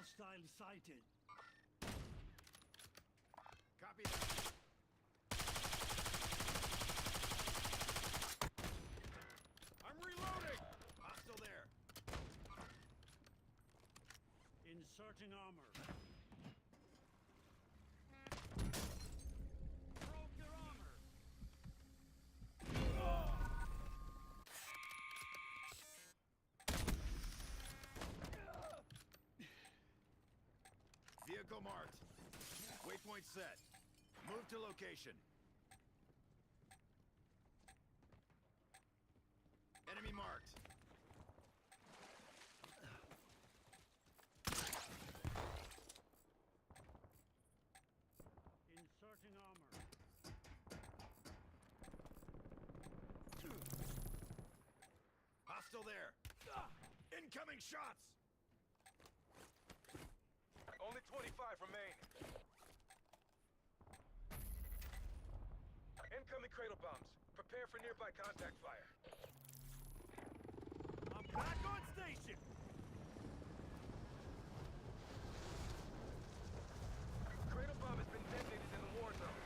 Hostile sighted. Copy that. I'm reloading! Hostile there. Inserting armor. Broke their armor. Vehicle marked. Waypoint set. Move to location. Enemy marked. Inserting armor. Hostile there. Incoming shots! Only 25 remain. Incoming cradle bombs. Prepare for nearby contact fire. I'm back on station! Cradle bomb has been detonated in the war zone.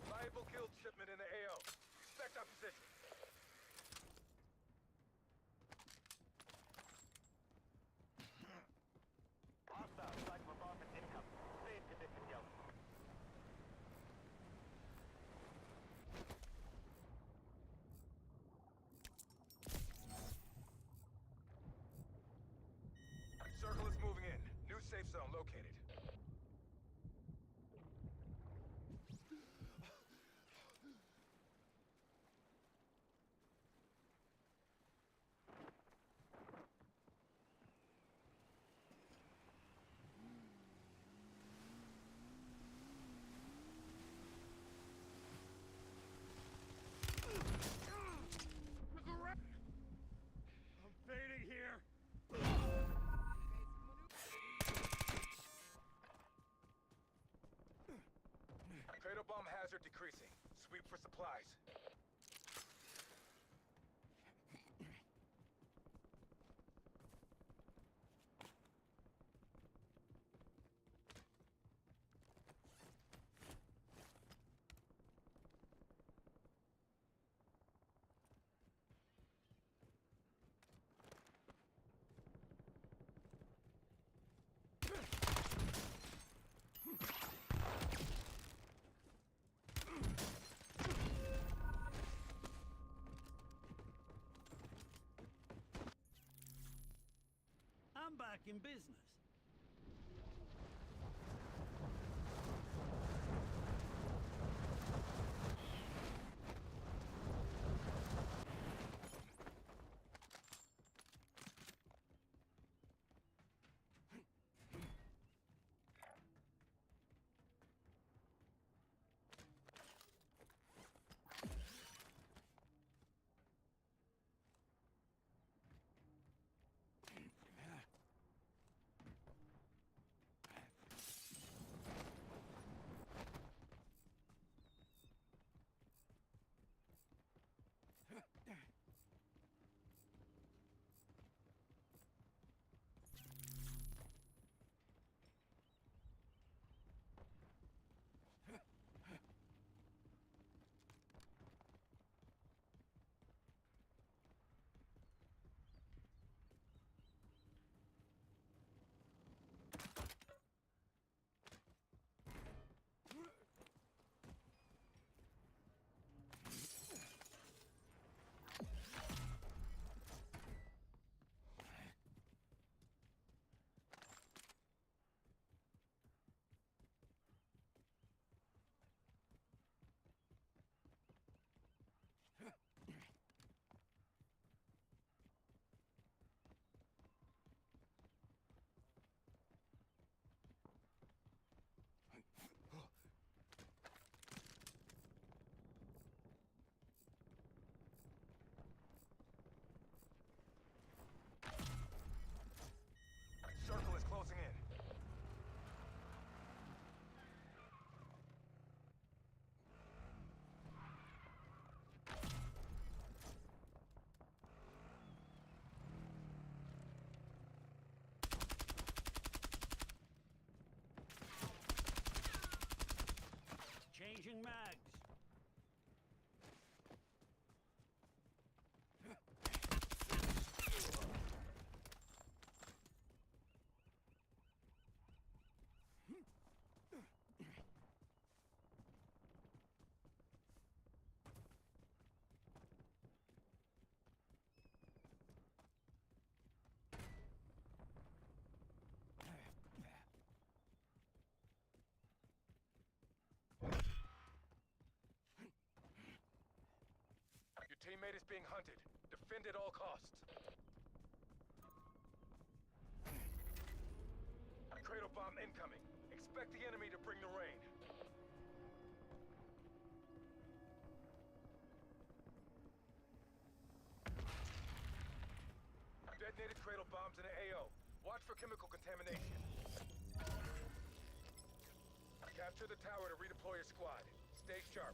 Viable guild shipment in the AO. Expect opposition. Hostile strike bombardment incoming. Stay in position, Delta. Circle is moving in. New safe zone located. I'm fading here! Cradle bomb hazard decreasing. Sweep for supplies. I'm back in business. Teammate is being hunted. Defend at all costs. Cradle bomb incoming. Expect the enemy to bring the rain. Detonated cradle bombs in an AO. Watch for chemical contamination. Capture the tower to redeploy your squad. Stay sharp.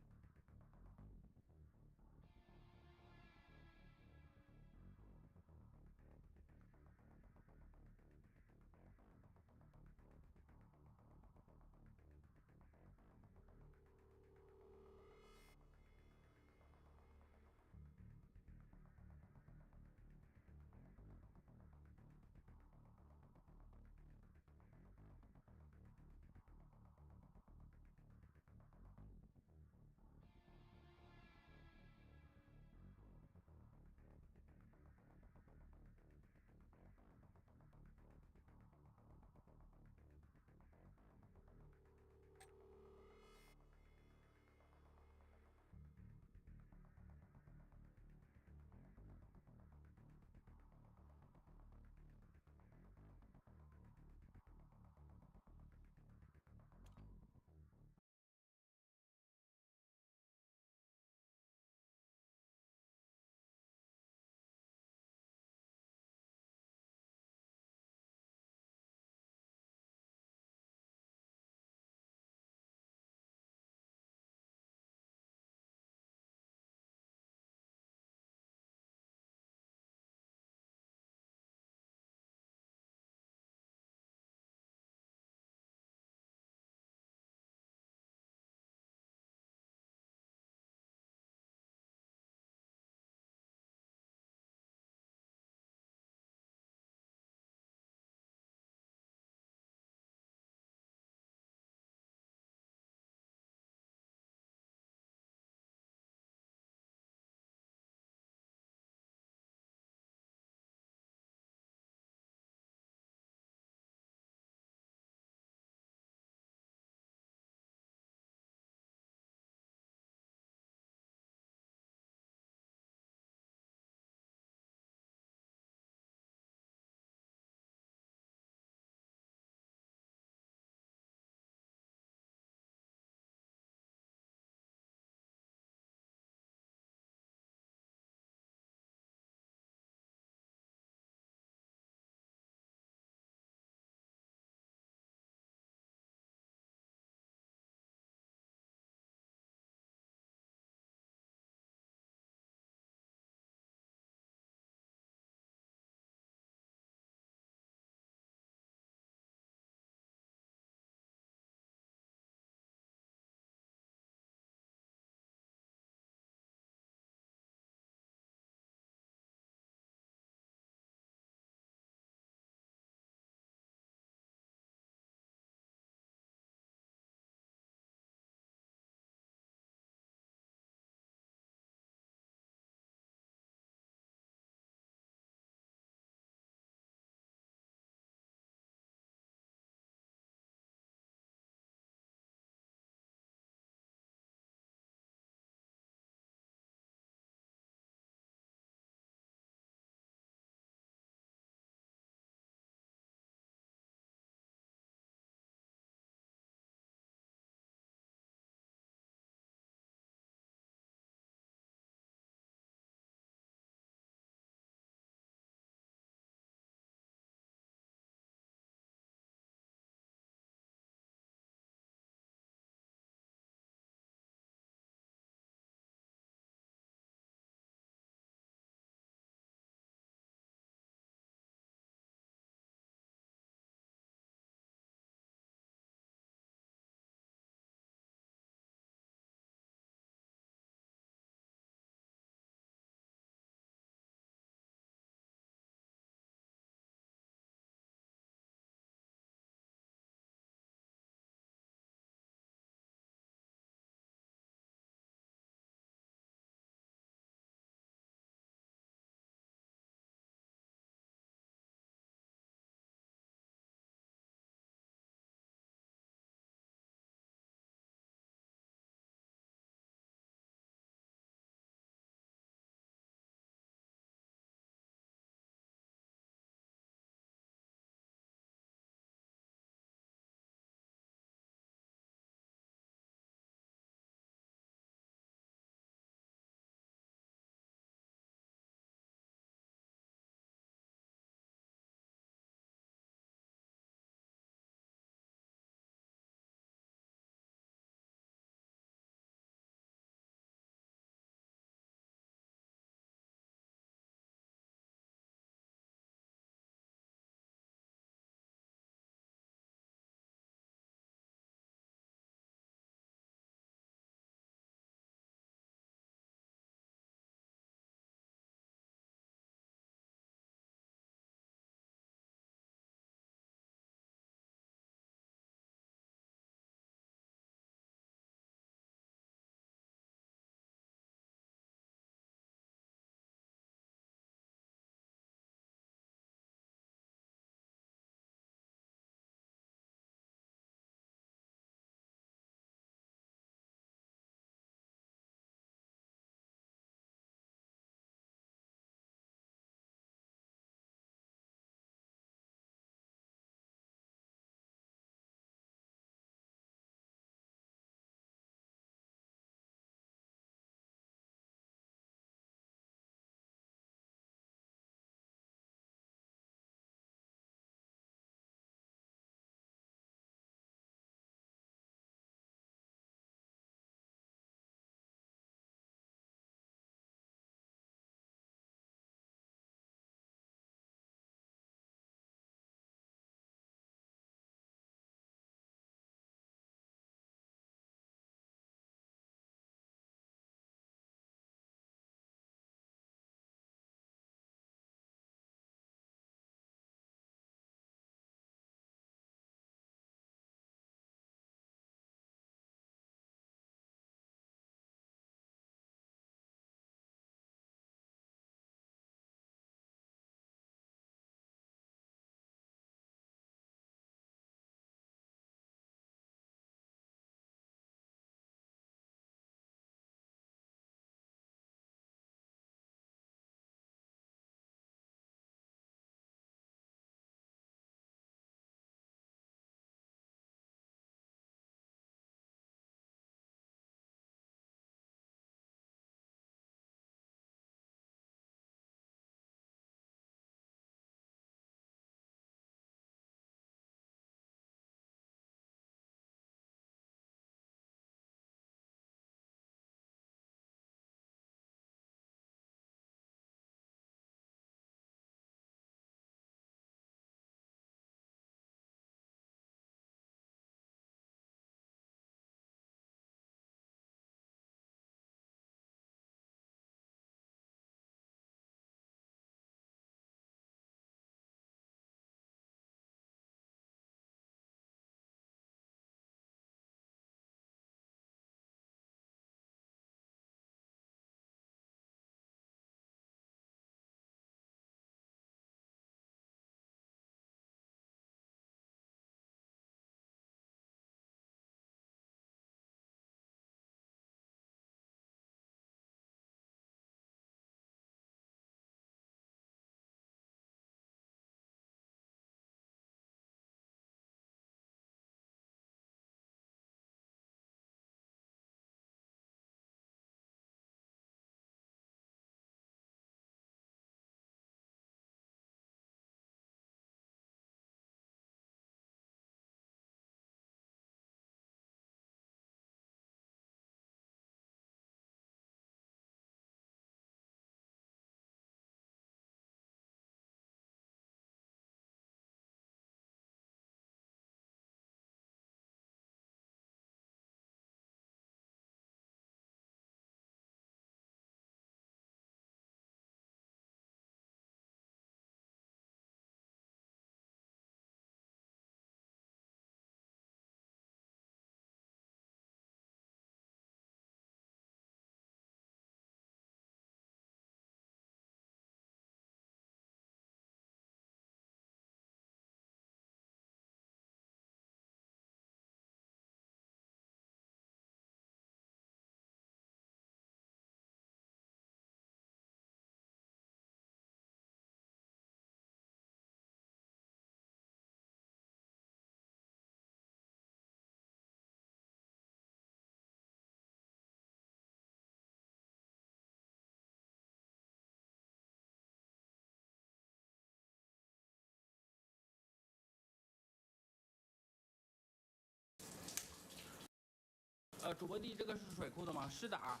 主播地这个是水库的吗？是的啊。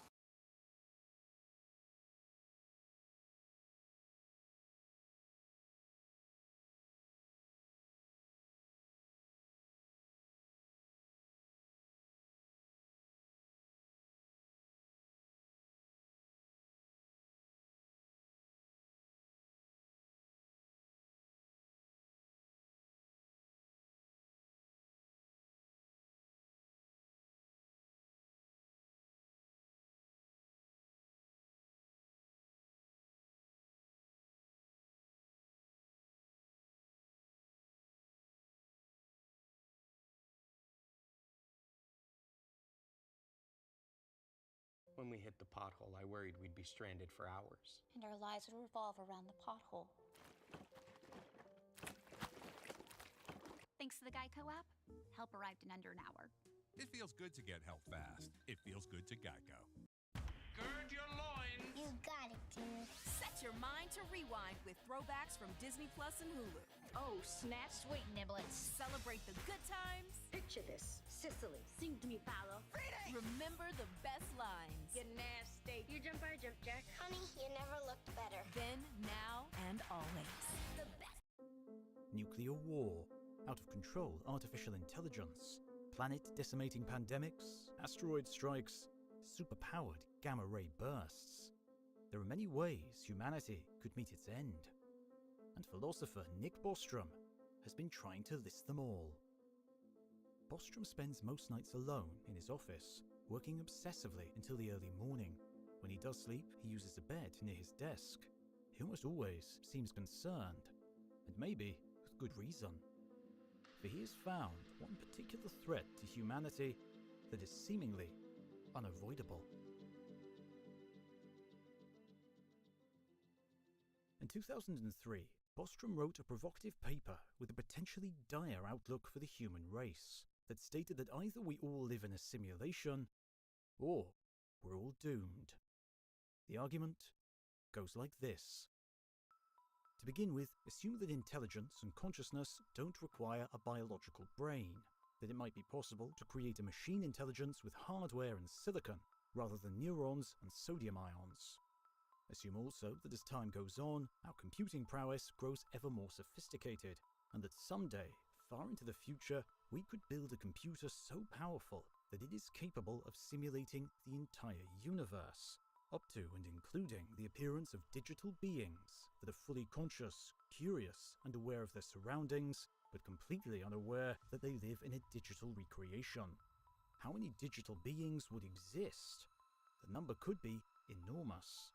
When we hit the pothole, I worried we'd be stranded for hours. And our lives would revolve around the pothole. Thanks to the Geico app, help arrived in under an hour. It feels good to get help fast. It feels good to Geico. Gird your loins. You got it, dude. Set your mind to rewind with throwbacks from Disney Plus and Hulu. Oh, snap, sweet niblets. Celebrate the good times. Picture this. Sicily. Sing to me, Paolo. Remember the best lines. You're nasty. You jump, I jump, Jack. Honey, you never looked better. Then, now, and always. The best. Nuclear war, out of control artificial intelligence, planet-decimating pandemics, asteroid strikes, superpowered gamma-ray bursts. There are many ways humanity could meet its end. And philosopher Nick Bostrom has been trying to list them all. Bostrom spends most nights alone in his office, working obsessively until the early morning. When he does sleep, he uses a bed near his desk. He almost always seems concerned, and maybe with good reason. For he has found one particular threat to humanity that is seemingly unavoidable. In 2003, Bostrom wrote a provocative paper with a potentially dire outlook for the human race that stated that either we all live in a simulation, or we're all doomed. The argument goes like this. To begin with, assume that intelligence and consciousness don't require a biological brain, that it might be possible to create a machine intelligence with hardware and silicon, rather than neurons and sodium ions. Assume also that as time goes on, our computing prowess grows ever more sophisticated, and that someday, far into the future, we could build a computer so powerful that it is capable of simulating the entire universe, up to and including the appearance of digital beings that are fully conscious, curious, and aware of their surroundings, but completely unaware that they live in a digital recreation. How many digital beings would exist? The number could be enormous.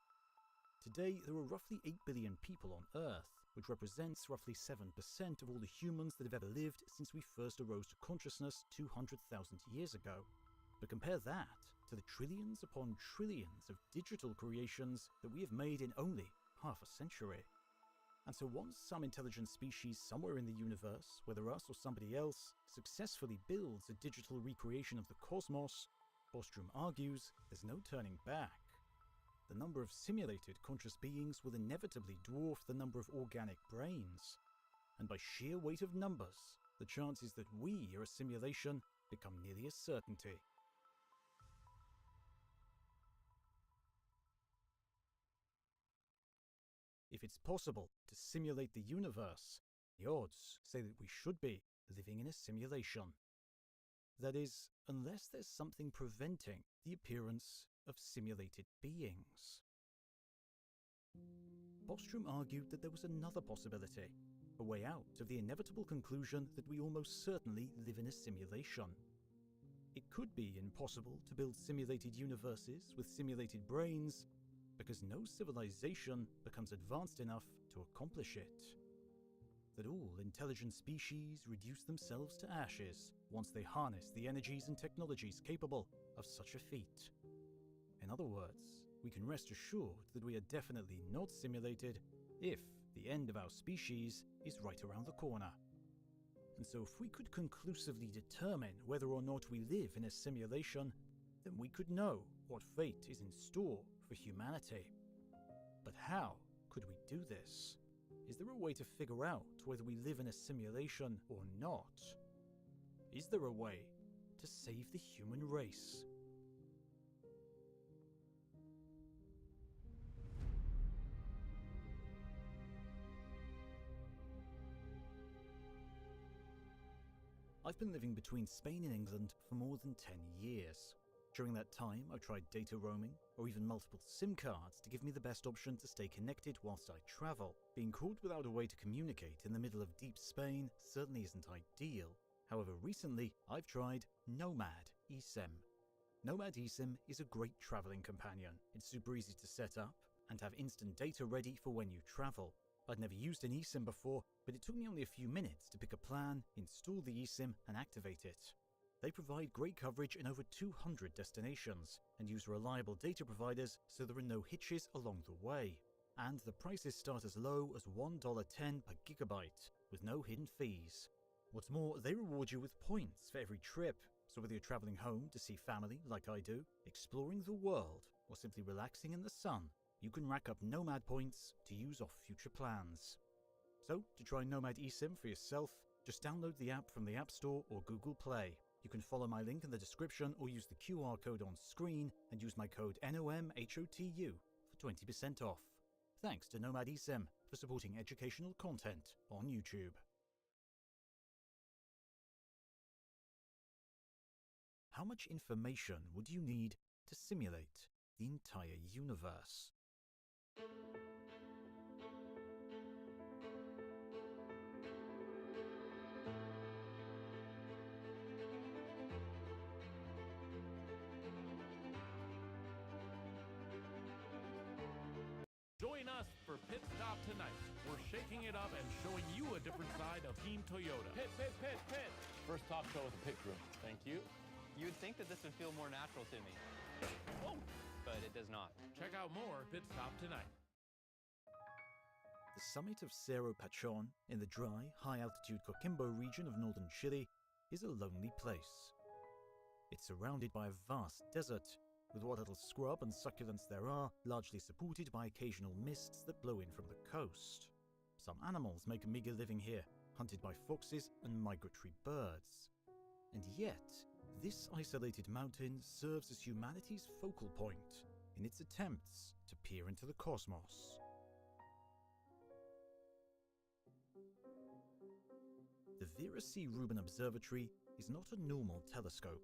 Today, there are roughly 8 billion people on Earth, which represents roughly 7% of all the humans that have ever lived since we first arose to consciousness 200,000 years ago. But compare that to the trillions upon trillions of digital creations that we have made in only half a century. And so once some intelligent species somewhere in the universe, whether us or somebody else, successfully builds a digital recreation of the cosmos, Bostrom argues there's no turning back. The number of simulated conscious beings will inevitably dwarf the number of organic brains. And by sheer weight of numbers, the chances that we are a simulation become nearly a certainty. If it's possible to simulate the universe, the odds say that we should be living in a simulation. That is, unless there's something preventing the appearance of simulated beings. Bostrom argued that there was another possibility, a way out of the inevitable conclusion that we almost certainly live in a simulation. It could be impossible to build simulated universes with simulated brains, because no civilization becomes advanced enough to accomplish it. That all intelligent species reduce themselves to ashes once they harness the energies and technologies capable of such a feat. In other words, we can rest assured that we are definitely not simulated if the end of our species is right around the corner. And so if we could conclusively determine whether or not we live in a simulation, then we could know what fate is in store for humanity. But how could we do this? Is there a way to figure out whether we live in a simulation or not? Is there a way to save the human race I've been living between Spain and England for more than 10 years. During that time, I've tried data roaming, or even multiple SIM cards to give me the best option to stay connected whilst I travel. Being caught without a way to communicate in the middle of deep Spain certainly isn't ideal. However, recently, I've tried Nomad eSIM. Nomad eSIM is a great traveling companion. It's super easy to set up, and have instant data ready for when you travel. I'd never used an eSIM before, but it took me only a few minutes to pick a plan, install the eSIM, and activate it. They provide great coverage in over 200 destinations, and use reliable data providers so there are no hitches along the way. And the prices start as low as $1.10 per gigabyte, with no hidden fees. What's more, they reward you with points for every trip, so whether you're traveling home to see family like I do, exploring the world, or simply relaxing in the sun, you can rack up Nomad points to use off future plans. So, to try Nomad eSIM for yourself, just download the app from the App Store or Google Play. You can follow my link in the description or use the QR code on screen and use my code NOMHOTU for 20% off. Thanks to Nomad eSIM for supporting educational content on YouTube. How much information would you need to simulate the entire universe? Join us for Pit Stop Tonight. We're shaking it up and showing you a different side of Team Toyota. Pit, pit, pit, pit. First talk show with the pit crew. Thank you. You would think that this would feel more natural to me. Whoa. But it does not. Check out more Pit Stop Tonight. The summit of Cerro Pachon in the dry, high-altitude Coquimbo region of northern Chile is a lonely place. It's surrounded by a vast desert, with what little scrub and succulents there are largely supported by occasional mists that blow in from the coast. Some animals make a meager living here, hunted by foxes and migratory birds. And yet, this isolated mountain serves as humanity's focal point in its attempts to peer into the cosmos. The Vera C. Rubin Observatory is not a normal telescope.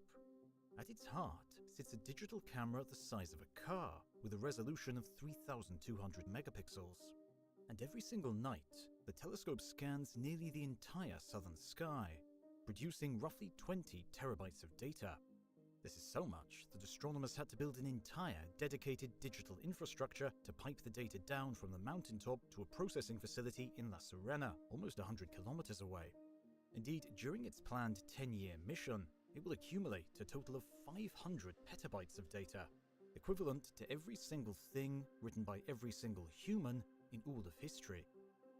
At its heart sits a digital camera the size of a car with a resolution of 3,200 megapixels. And every single night, the telescope scans nearly the entire southern sky, producing roughly 20 terabytes of data. This is so much that astronomers had to build an entire dedicated digital infrastructure to pipe the data down from the mountaintop to a processing facility in La Serena, almost 100 kilometers away. Indeed, during its planned 10-year mission, it will accumulate a total of 500 petabytes of data, equivalent to every single thing written by every single human in all of history.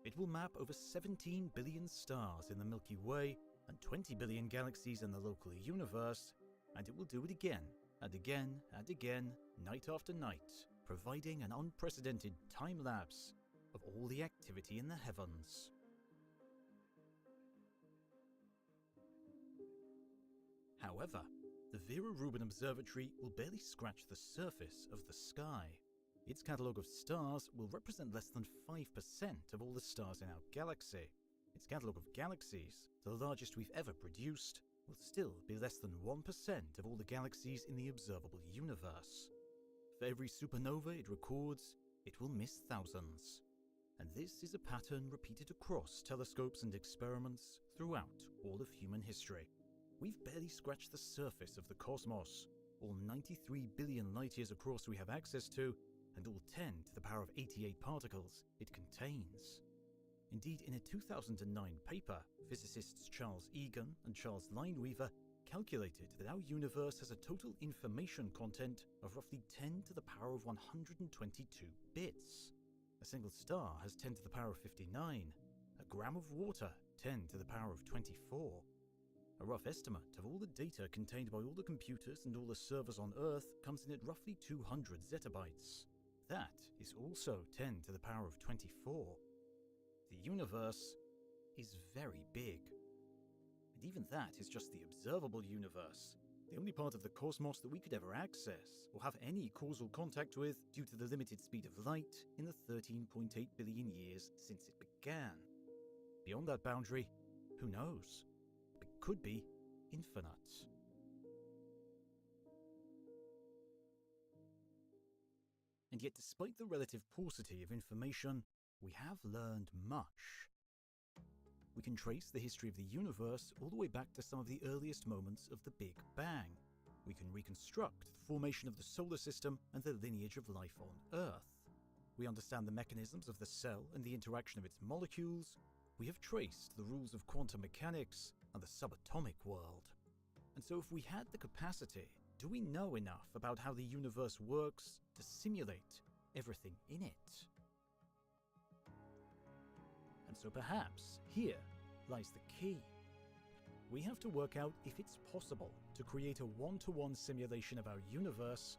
It will map over 17 billion stars in the Milky Way and 20 billion galaxies in the local universe, and it will do it again and again and again, night after night, providing an unprecedented time-lapse of all the activity in the heavens. However, the Vera Rubin Observatory will barely scratch the surface of the sky. Its catalogue of stars will represent less than 5% of all the stars in our galaxy. Its catalogue of galaxies, the largest we've ever produced, will still be less than 1% of all the galaxies in the observable universe. For every supernova it records, it will miss thousands. And this is a pattern repeated across telescopes and experiments throughout all of human history. We've barely scratched the surface of the cosmos, all 93 billion light-years across we have access to, and all 10 to the power of 88 particles it contains. Indeed, in a 2009 paper, physicists Charles Egan and Charles Lineweaver calculated that our universe has a total information content of roughly 10 to the power of 122 bits. A single star has 10 to the power of 59, a gram of water 10 to the power of 24. A rough estimate of all the data contained by all the computers and all the servers on Earth comes in at roughly 200 zettabytes. That is also 10 to the power of 24. The universe is very big. And even that is just the observable universe, the only part of the cosmos that we could ever access or have any causal contact with due to the limited speed of light in the 13.8 billion years since it began. Beyond that boundary, who knows? It could be infinite. And yet, despite the relative paucity of information, we have learned much. We can trace the history of the universe all the way back to some of the earliest moments of the Big Bang. We can reconstruct the formation of the solar system and the lineage of life on Earth. We understand the mechanisms of the cell and the interaction of its molecules. We have traced the rules of quantum mechanics and the subatomic world. And so if we had the capacity, do we know enough about how the universe works to simulate everything in it? And so perhaps here lies the key. We have to work out if it's possible to create a one-to-one simulation of our universe,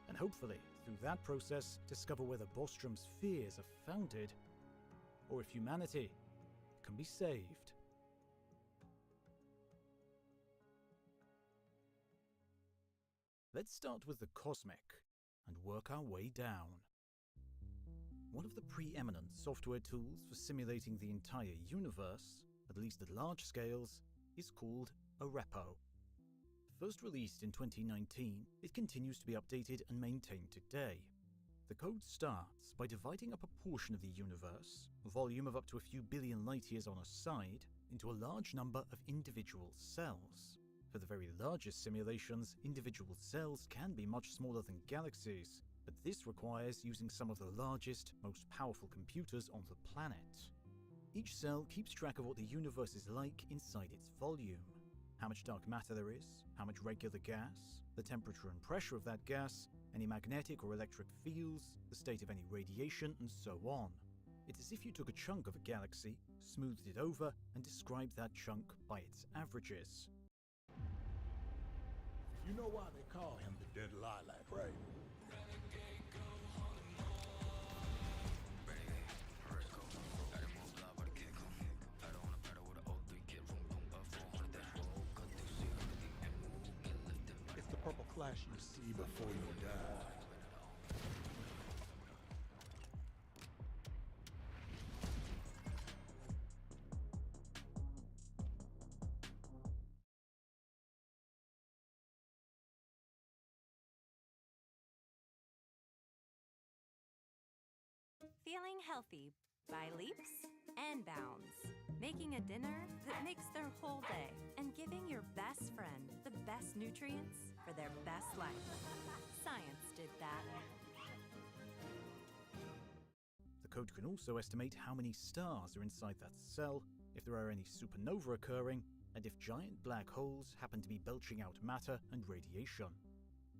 and hopefully, through that process, discover whether Bostrom's fears are founded, or if humanity can be saved. Let's start with the cosmic and work our way down. One of the preeminent software tools for simulating the entire universe, at least at large scales, is called Arepo. First released in 2019, it continues to be updated and maintained today. The code starts by dividing up a portion of the universe, a volume of up to a few billion light-years on a side, into a large number of individual cells. For the very largest simulations, individual cells can be much smaller than galaxies, but this requires using some of the largest, most powerful computers on the planet. Each cell keeps track of what the universe is like inside its volume. How much dark matter there is, how much regular gas, the temperature and pressure of that gas, any magnetic or electric fields, the state of any radiation, and so on. It's as if you took a chunk of a galaxy, smoothed it over, and described that chunk by its averages. You know why they call him the Dead Lilac, right? It's the purple flash you see before you die. Feeling healthy by leaps and bounds. Making a dinner that makes their whole day. And giving your best friend the best nutrients for their best life. Science did that. The code can also estimate how many stars are inside that cell, if there are any supernova occurring, and if giant black holes happen to be belching out matter and radiation.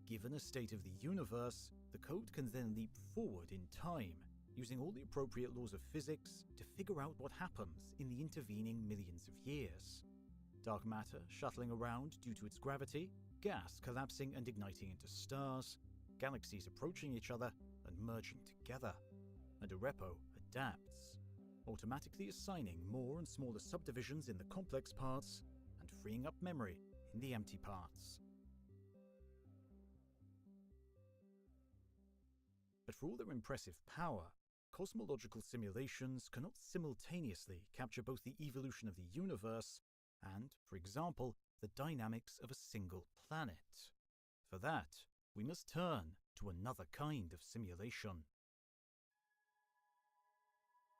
Given a state of the universe, the code can then leap forward in time, using all the appropriate laws of physics to figure out what happens in the intervening millions of years. Dark matter shuttling around due to its gravity, gas collapsing and igniting into stars, galaxies approaching each other and merging together. And Arepo adapts, automatically assigning more and smaller subdivisions in the complex parts and freeing up memory in the empty parts. But for all their impressive power, cosmological simulations cannot simultaneously capture both the evolution of the universe and, for example, the dynamics of a single planet. For that, we must turn to another kind of simulation.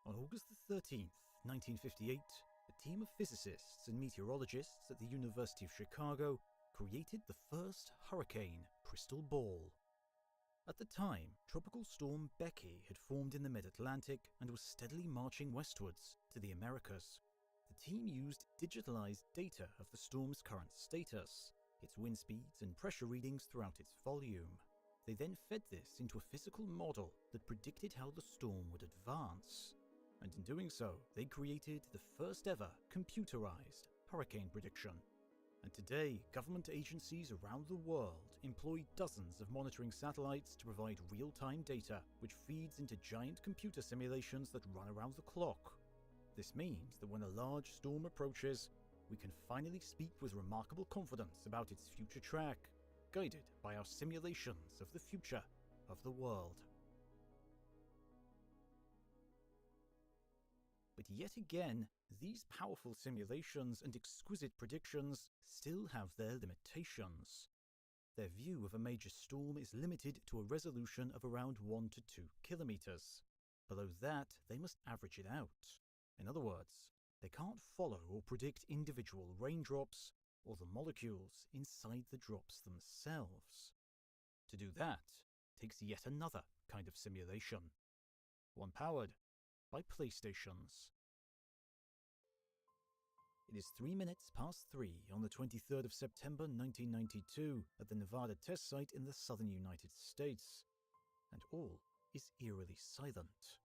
On August 13th, 1958, a team of physicists and meteorologists at the University of Chicago created the first hurricane crystal ball. At the time, Tropical Storm Becky had formed in the mid-Atlantic and was steadily marching westwards to the Americas. The team used digitalized data of the storm's current status, its wind speeds and pressure readings throughout its volume. They then fed this into a physical model that predicted how the storm would advance. And in doing so, they created the first ever computerized hurricane prediction. And today, government agencies around the world employ dozens of monitoring satellites to provide real-time data, which feeds into giant computer simulations that run around the clock. This means that when a large storm approaches, we can finally speak with remarkable confidence about its future track, guided by our simulations of the future of the world. But yet again, these powerful simulations and exquisite predictions still have their limitations. Their view of a major storm is limited to a resolution of around 1 to 2 kilometers. Below that, they must average it out. In other words, they can't follow or predict individual raindrops or the molecules inside the drops themselves. To do that takes yet another kind of simulation, one powered by PlayStations. It is 3 minutes past 3 on the 23rd of September 1992 at the Nevada test site in the southern United States, and all is eerily silent.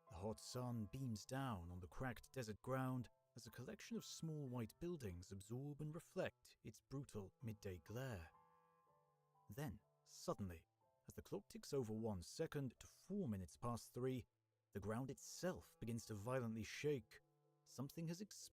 The hot sun beams down on the cracked desert ground as a collection of small white buildings absorb and reflect its brutal midday glare. Then, suddenly, as the clock ticks over 1 second to 4 minutes past 3, the ground itself begins to violently shake. Something has exploded